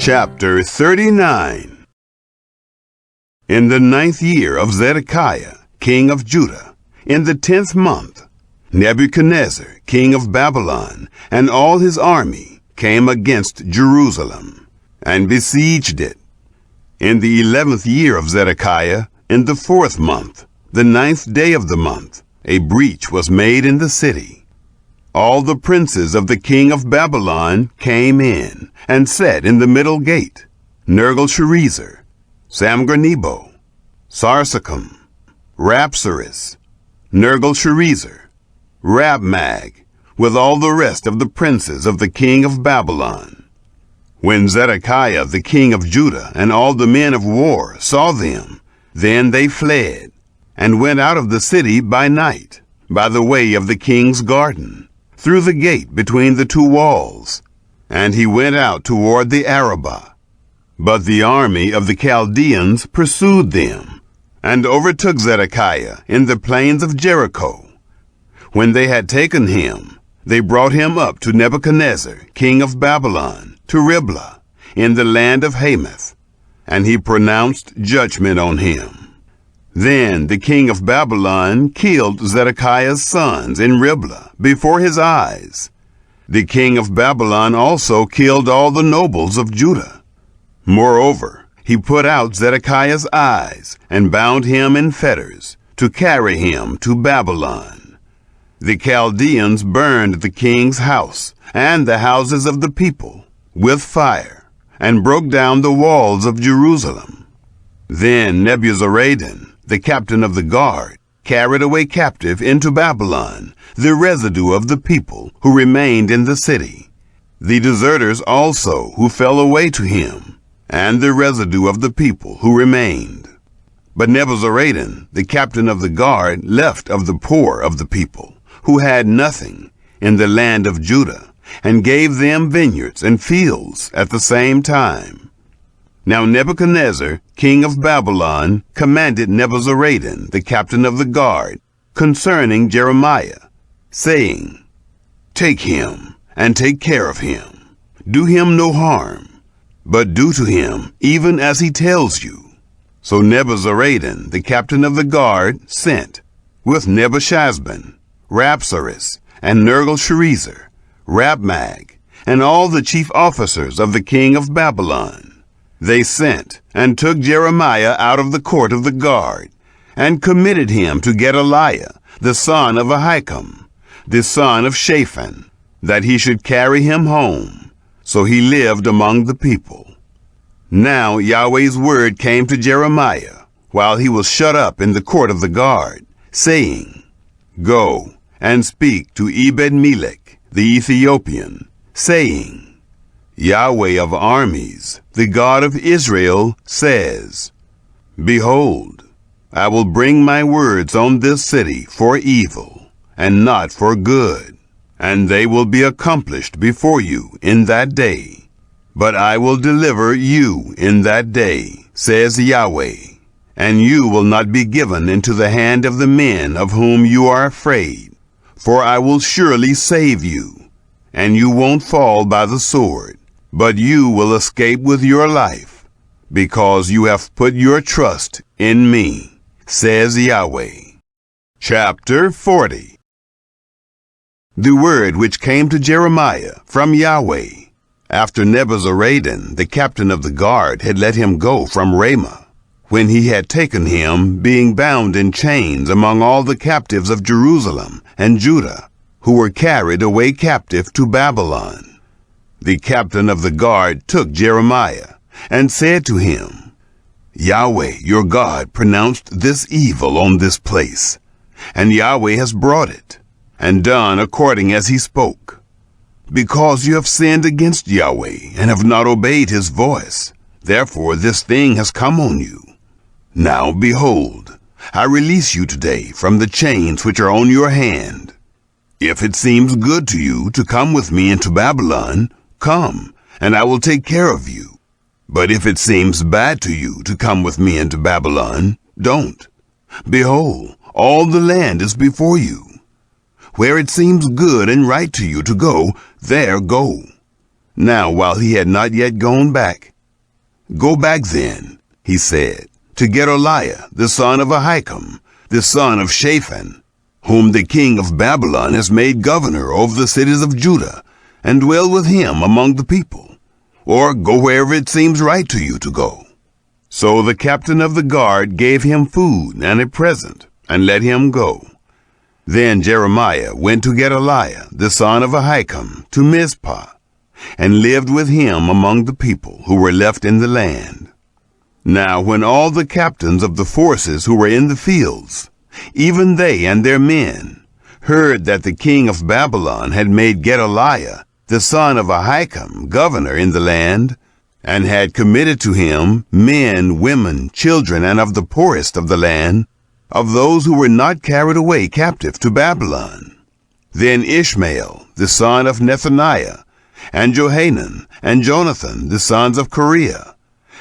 Chapter 39. In the 9th year of Zedekiah, king of Judah, in the 10th month, Nebuchadnezzar, king of Babylon, and all his army came against Jerusalem, and besieged it. In the 11th year of Zedekiah, in the 4th month, the 9th day of the month, a breach was made in the city. All the princes of the king of Babylon came in, and sat in the middle gate, Nergal-Sharezer, Samgar-Nebo, Sarsechim, Rapsaris, Nergal-Sharezer, Rabmag, with all the rest of the princes of the king of Babylon. When Zedekiah the king of Judah and all the men of war saw them, then they fled, and went out of the city by night, by the way of the king's garden, through the gate between the two walls, and he went out toward the Arabah. But the army of the Chaldeans pursued them, and overtook Zedekiah in the plains of Jericho. When they had taken him, they brought him up to Nebuchadnezzar, king of Babylon, to Riblah, in the land of Hamath, and he pronounced judgment on him. Then the king of Babylon killed Zedekiah's sons in Riblah before his eyes. The king of Babylon also killed all the nobles of Judah. Moreover, he put out Zedekiah's eyes and bound him in fetters to carry him to Babylon. The Chaldeans burned the king's house and the houses of the people with fire, and broke down the walls of Jerusalem. Then Nebuzaradan, the captain of the guard, carried away captive into Babylon the residue of the people who remained in the city, the deserters also who fell away to him, and the residue of the people who remained. But Nebuzaradan, the captain of the guard, left of the poor of the people, who had nothing, in the land of Judah, and gave them vineyards and fields at the same time. Now Nebuchadnezzar, king of Babylon, commanded Nebuzaradan, the captain of the guard, concerning Jeremiah, saying, "Take him, and take care of him. Do him no harm, but do to him even as he tells you." So Nebuzaradan, the captain of the guard, sent, with Nebuchadnezzar, Rapsaris, and Nergal-Sharezer, Rabmag, and all the chief officers of the king of Babylon. They sent and took Jeremiah out of the court of the guard, and committed him to Gedaliah, the son of Ahikam, the son of Shaphan, that he should carry him home. So he lived among the people. Now Yahweh's word came to Jeremiah, while he was shut up in the court of the guard, saying, "Go and speak to Ebed-Melech the Ethiopian, saying, Yahweh of armies, the God of Israel, says, Behold, I will bring my words on this city for evil, and not for good, and they will be accomplished before you in that day. But I will deliver you in that day, says Yahweh, and you will not be given into the hand of the men of whom you are afraid, for I will surely save you, and you won't fall by the sword, but you will escape with your life, because you have put your trust in me, says Yahweh." Chapter 40. The word which came to Jeremiah from Yahweh, after Nebuzaradan, the captain of the guard, had let him go from Ramah, when he had taken him, being bound in chains among all the captives of Jerusalem and Judah, who were carried away captive to Babylon. The captain of the guard took Jeremiah, and said to him, "Yahweh your God pronounced this evil on this place, and Yahweh has brought it, and done according as he spoke. Because you have sinned against Yahweh, and have not obeyed his voice, therefore this thing has come on you. Now behold, I release you today from the chains which are on your hand. If it seems good to you to come with me into Babylon, come, and I will take care of you. But if it seems bad to you to come with me into Babylon, don't. Behold, all the land is before you. Where it seems good and right to you to go, there go." Now while he had not yet gone back, "Go back then," he said, "to Gedaliah, the son of Ahikam, the son of Shaphan, whom the king of Babylon has made governor over the cities of Judah, and dwell with him among the people. Or go wherever it seems right to you to go." So the captain of the guard gave him food and a present, and let him go. Then Jeremiah went to Gedaliah, the son of Ahikam, to Mizpah, and lived with him among the people who were left in the land. Now when all the captains of the forces who were in the fields, even they and their men, heard that the king of Babylon had made Gedaliah, the son of Ahikam, governor in the land, and had committed to him men, women, children, and of the poorest of the land, of those who were not carried away captive to Babylon, then Ishmael, the son of Nethaniah, and Johanan, and Jonathan, the sons of Kareah,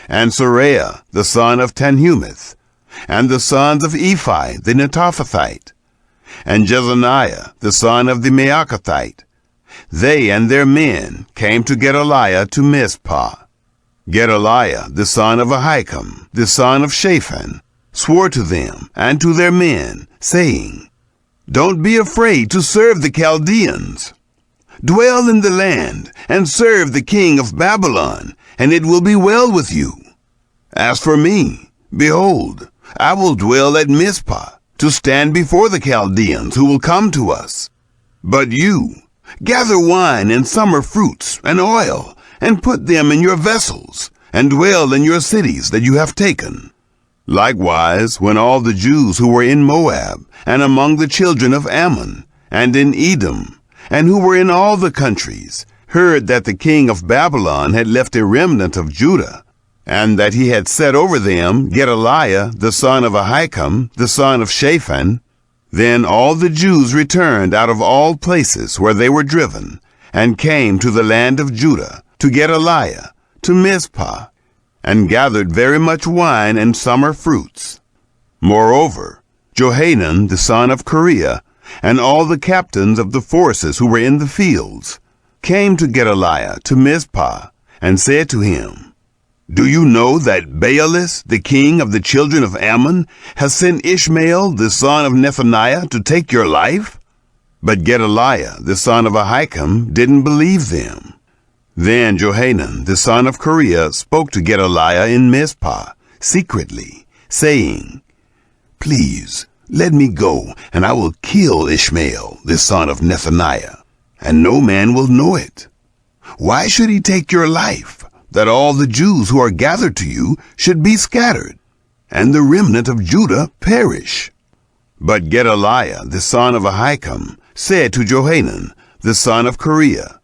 and Seraiah, the son of Tanhumeth, and the sons of Ephi the Netophathite, and Jezaniah, the son of the Maacathite, they and their men came to Gedaliah to Mizpah. Gedaliah, the son of Ahikam, the son of Shaphan, swore to them and to their men, saying, "Don't be afraid to serve the Chaldeans. Dwell in the land and serve the king of Babylon, and it will be well with you. As for me, behold, I will dwell at Mizpah, to stand before the Chaldeans who will come to us. But you, gather wine and summer fruits and oil, and put them in your vessels, and dwell in your cities that you have taken." Likewise, when all the Jews who were in Moab, and among the children of Ammon, and in Edom, and who were in all the countries, heard that the king of Babylon had left a remnant of Judah, and that he had set over them Gedaliah, the son of Ahikam, the son of Shaphan, then all the Jews returned out of all places where they were driven, and came to the land of Judah, to Gedaliah, to Mizpah, and gathered very much wine and summer fruits. Moreover, Johanan, the son of Kareah, and all the captains of the forces who were in the fields, came to Gedaliah to Mizpah, and said to him, "Do you know that Baalis, the king of the children of Ammon, has sent Ishmael, the son of Nethaniah, to take your life?" But Gedaliah, the son of Ahikam, didn't believe them. Then Johanan, the son of Kareah, spoke to Gedaliah in Mizpah, secretly, saying, "Please, let me go, and I will kill Ishmael, the son of Nethaniah, and no man will know it. Why should he take your life, that all the Jews who are gathered to you should be scattered, and the remnant of Judah perish?" But Gedaliah, the son of Ahikam, said to Johanan, the son of Kareah,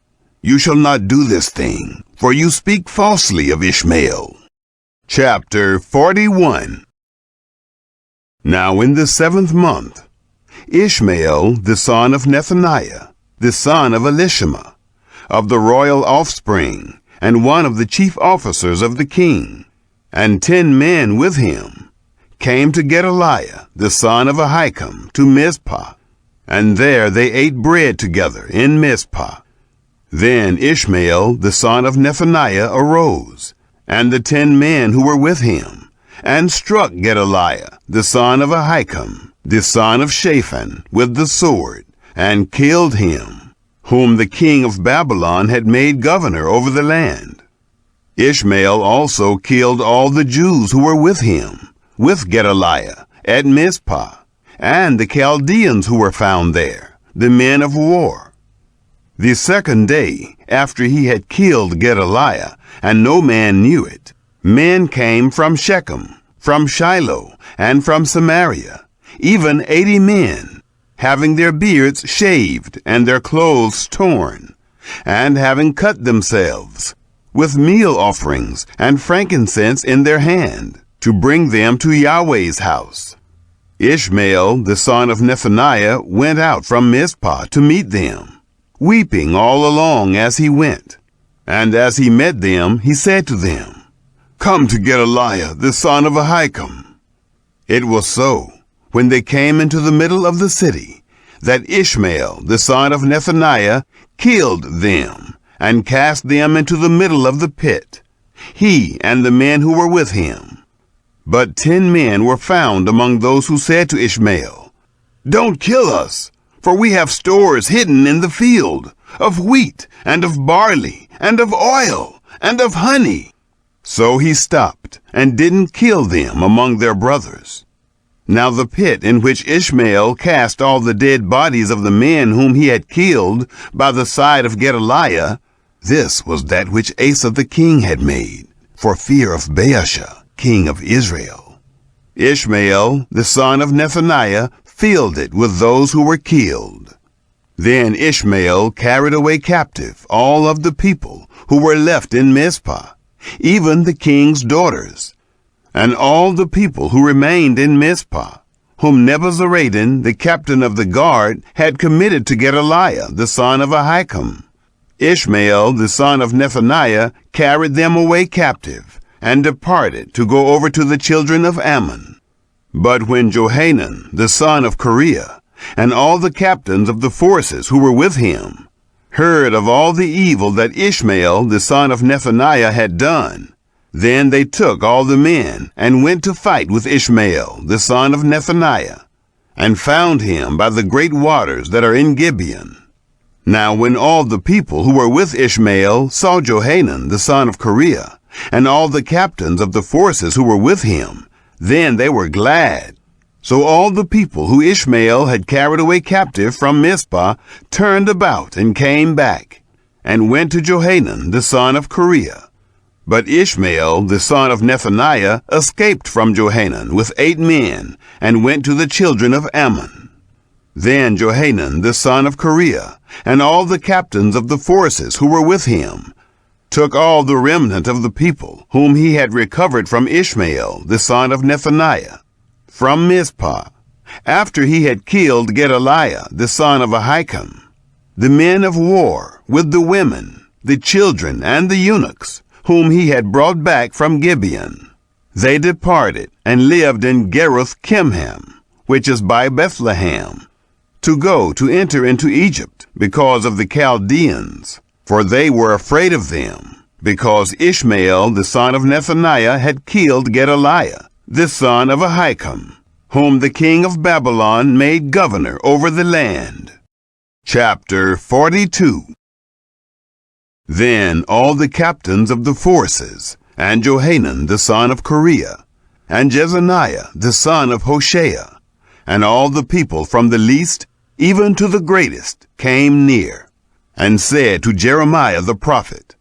"You shall not do this thing, for you speak falsely of Ishmael." Chapter 41. Now in the 7th month, Ishmael, the son of Nethaniah, the son of Elishama, of the royal offspring, and one of the chief officers of the king, and 10 men with him, came to Gedaliah, the son of Ahikam, to Mizpah, and there they ate bread together in Mizpah. Then Ishmael, the son of Nethaniah, arose, and the 10 men who were with him, and struck Gedaliah, the son of Ahikam, the son of Shaphan, with the sword, and killed him, whom the king of Babylon had made governor over the land. Ishmael also killed all the Jews who were with him, with Gedaliah, at Mizpah, and the Chaldeans who were found there, the men of war. The 2nd day, after he had killed Gedaliah, and no man knew it, men came from Shechem, from Shiloh, and from Samaria, even 80 men, having their beards shaved and their clothes torn, and having cut themselves, with meal offerings and frankincense in their hand, to bring them to Yahweh's house. Ishmael, the son of Nethaniah, went out from Mizpah to meet them, weeping all along as he went. And as he met them, he said to them, "Come to Gedaliah, the son of Ahikam." It was so, when they came into the middle of the city, that Ishmael, the son of Nethaniah, killed them, and cast them into the middle of the pit, he and the men who were with him. But 10 men were found among those who said to Ishmael, "Don't kill us, for we have stores hidden in the field, of wheat and of barley and of oil and of honey." So he stopped and didn't kill them among their brothers. Now the pit in which Ishmael cast all the dead bodies of the men whom he had killed by the side of Gedaliah, this was that which Asa the king had made, for fear of Baasha, king of Israel. Ishmael, the son of Nethaniah, filled it with those who were killed. Then Ishmael carried away captive all of the people who were left in Mizpah, even the king's daughters, and all the people who remained in Mizpah, whom Nebuzaradan, the captain of the guard, had committed to Gedaliah, the son of Ahikam. Ishmael, the son of Nethaniah, carried them away captive, and departed to go over to the children of Ammon. But when Johanan, the son of Kareah, and all the captains of the forces who were with him, heard of all the evil that Ishmael, the son of Nethaniah, had done, then they took all the men and went to fight with Ishmael, the son of Nethaniah, and found him by the great waters that are in Gibeon. Now when all the people who were with Ishmael saw Johanan, the son of Kareah, and all the captains of the forces who were with him, then they were glad. So all the people who Ishmael had carried away captive from Mizpah turned about and came back, and went to Johanan, the son of Kareah. But Ishmael, the son of Nethaniah, escaped from Johanan with 8 men, and went to the children of Ammon. Then Johanan, the son of Kareah, and all the captains of the forces who were with him, took all the remnant of the people whom he had recovered from Ishmael, the son of Nethaniah, from Mizpah, after he had killed Gedaliah, the son of Ahikam, the men of war, with the women, the children, and the eunuchs, whom he had brought back from Gibeon. They departed and lived in Geruth Kimham, which is by Bethlehem, to go to enter into Egypt because of the Chaldeans, for they were afraid of them, because Ishmael, the son of Nethaniah, had killed Gedaliah, the son of Ahikam, whom the king of Babylon made governor over the land. Chapter 42. Then all the captains of the forces, and Johanan the son of Kareah, and Jezaniah the son of Hoshea, and all the people from the least even to the greatest, came near, and said to Jeremiah the prophet,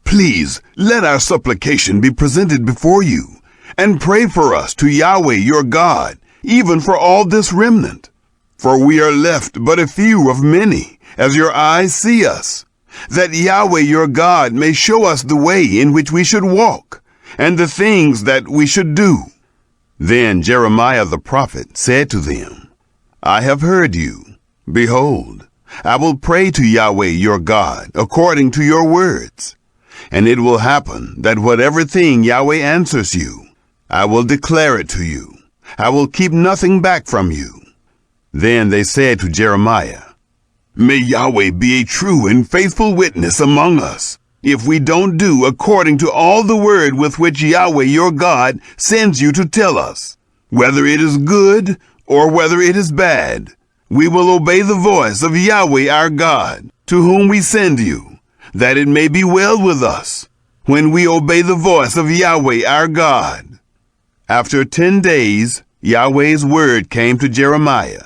"Please let our supplication be presented before you, and pray for us to Yahweh your God, even for all this remnant. For we are left but a few of many, as your eyes see us, that Yahweh your God may show us the way in which we should walk, and the things that we should do." Then Jeremiah the prophet said to them, "I have heard you. Behold, I will pray to Yahweh your God according to your words. And it will happen that whatever thing Yahweh answers you, I will declare it to you. I will keep nothing back from you." Then they said to Jeremiah, "May Yahweh be a true and faithful witness among us, if we don't do according to all the word with which Yahweh your God sends you to tell us, whether it is good or whether it is bad. We will obey the voice of Yahweh our God, to whom we send you, that it may be well with us, when we obey the voice of Yahweh our God." After 10 days, Yahweh's word came to Jeremiah.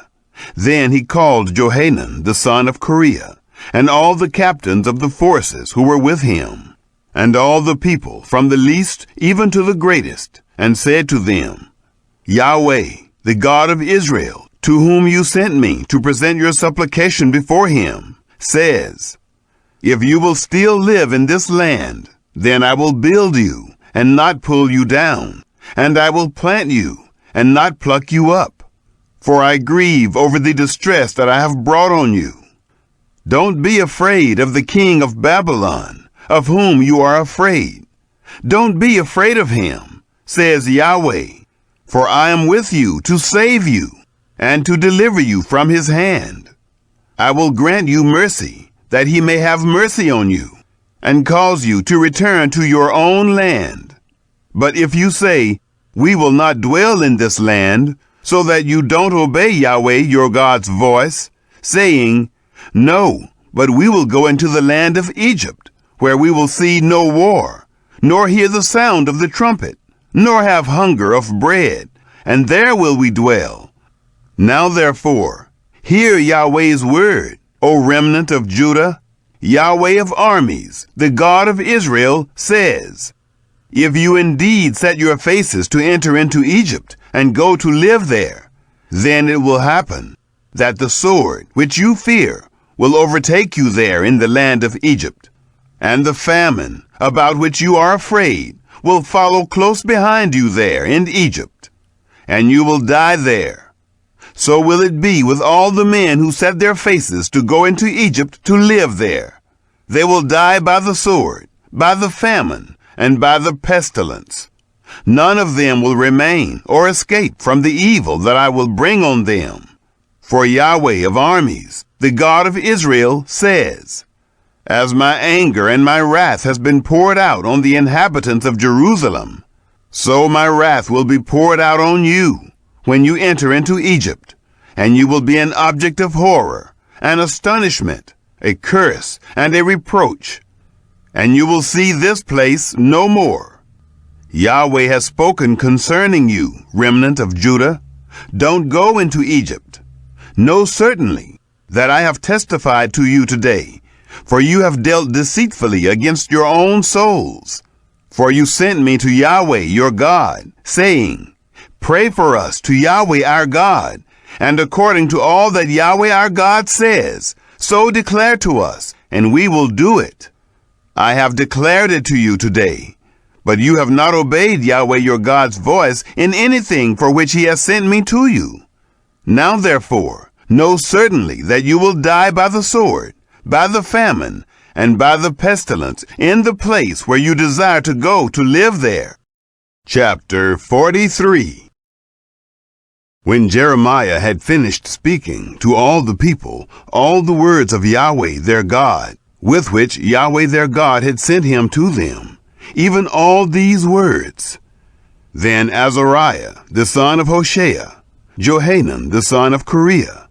Then he called Johanan the son of Kareah, and all the captains of the forces who were with him, and all the people from the least even to the greatest, and said to them, "Yahweh, the God of Israel, to whom you sent me to present your supplication before him, says, if you will still live in this land, then I will build you and not pull you down, and I will plant you and not pluck you up. For I grieve over the distress that I have brought on you. Don't be afraid of the king of Babylon, of whom you are afraid. Don't be afraid of him, says Yahweh, for I am with you to save you and to deliver you from his hand. I will grant you mercy, that he may have mercy on you, and cause you to return to your own land. But if you say, we will not dwell in this land, so that you don't obey Yahweh your God's voice, saying, no, but we will go into the land of Egypt, where we will see no war, nor hear the sound of the trumpet, nor have hunger of bread, and there will we dwell. Now therefore, hear Yahweh's word, O remnant of Judah. Yahweh of armies, the God of Israel, says, if you indeed set your faces to enter into Egypt and go to live there, then it will happen that the sword which you fear will overtake you there in the land of Egypt, and the famine about which you are afraid will follow close behind you there in Egypt, and you will die there. So will it be with all the men who set their faces to go into Egypt to live there. They will die by the sword, by the famine, and by the pestilence. None of them will remain or escape from the evil that I will bring on them. For Yahweh of armies, the God of Israel, says, as my anger and my wrath has been poured out on the inhabitants of Jerusalem, so my wrath will be poured out on you when you enter into Egypt, and you will be an object of horror, an astonishment, a curse, and a reproach, and you will see this place no more. Yahweh has spoken concerning you, remnant of Judah. Don't go into Egypt. Know certainly that I have testified to you today, for you have dealt deceitfully against your own souls. For you sent me to Yahweh your God, saying, pray for us to Yahweh our God, and according to all that Yahweh our God says, so declare to us, and we will do it. I have declared it to you today, but you have not obeyed Yahweh your God's voice in anything for which he has sent me to you. Now therefore, know certainly that you will die by the sword, by the famine, and by the pestilence in the place where you desire to go to live there. Chapter 43. When Jeremiah had finished speaking to all the people all the words of Yahweh their God, with which Yahweh their God had sent him to them, even all these words, then Azariah the son of Hoshea, Johanan the son of Kareah,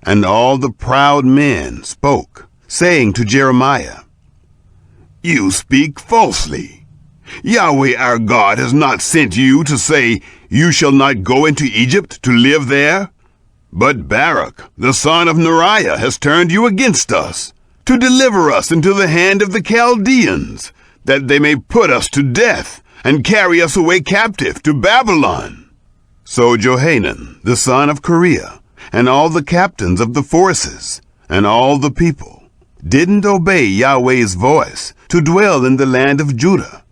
and all the proud men spoke, saying to Jeremiah, you speak falsely. Yahweh our God has not sent you to say, you shall not go into Egypt to live there. But Barak, the son of Neriah, has turned you against us, to deliver us into the hand of the Chaldeans, that they may put us to death, and carry us away captive to Babylon. So Johanan, the son of Kareah, and all the captains of the forces, and all the people, didn't obey Yahweh's voice to dwell in the land of Judah.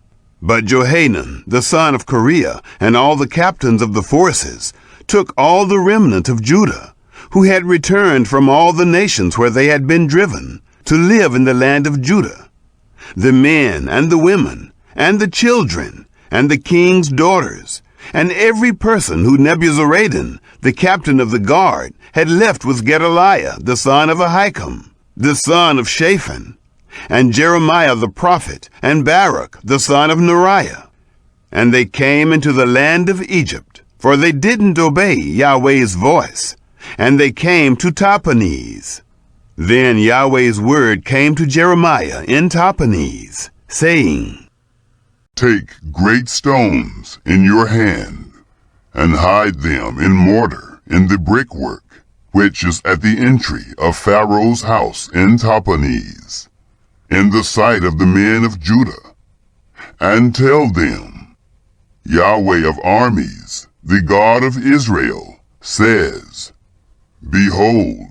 But Johanan, the son of Kareah, and all the captains of the forces, took all the remnant of Judah, who had returned from all the nations where they had been driven, to live in the land of Judah, the men and the women, and the children, and the king's daughters, and every person who Nebuzaradan, the captain of the guard, had left with Gedaliah, the son of Ahikam, the son of Shaphan, and Jeremiah the prophet, and Barak, the son of Neriah. And they came into the land of Egypt, for they didn't obey Yahweh's voice, and they came to Tahpanhes. Then Yahweh's word came to Jeremiah in Tahpanhes, saying, take great stones in your hand, and hide them in mortar in the brickwork, which is at the entry of Pharaoh's house in Tahpanhes, in the sight of the men of Judah, and tell them, Yahweh of armies, the God of Israel, says, behold,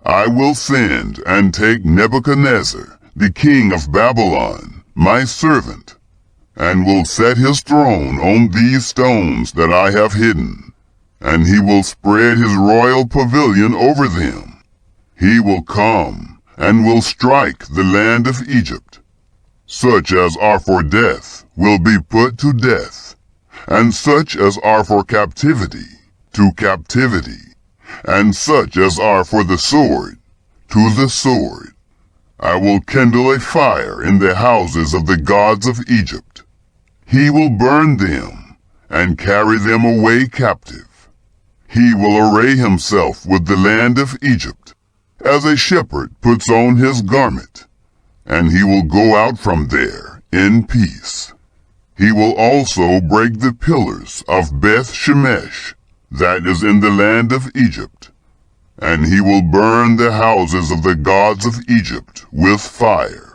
I will send and take Nebuchadnezzar, the king of Babylon, my servant, and will set his throne on these stones that I have hidden, and he will spread his royal pavilion over them. He will come and will strike the land of Egypt. Such as are for death will be put to death, and such as are for captivity to captivity, and such as are for the sword to the sword. I will kindle a fire in the houses of the gods of Egypt. He will burn them and carry them away captive. He will array himself with the land of Egypt, as a shepherd puts on his garment, and he will go out from there in peace. He will also break the pillars of Beth Shemesh, that is in the land of Egypt, and he will burn the houses of the gods of Egypt with fire.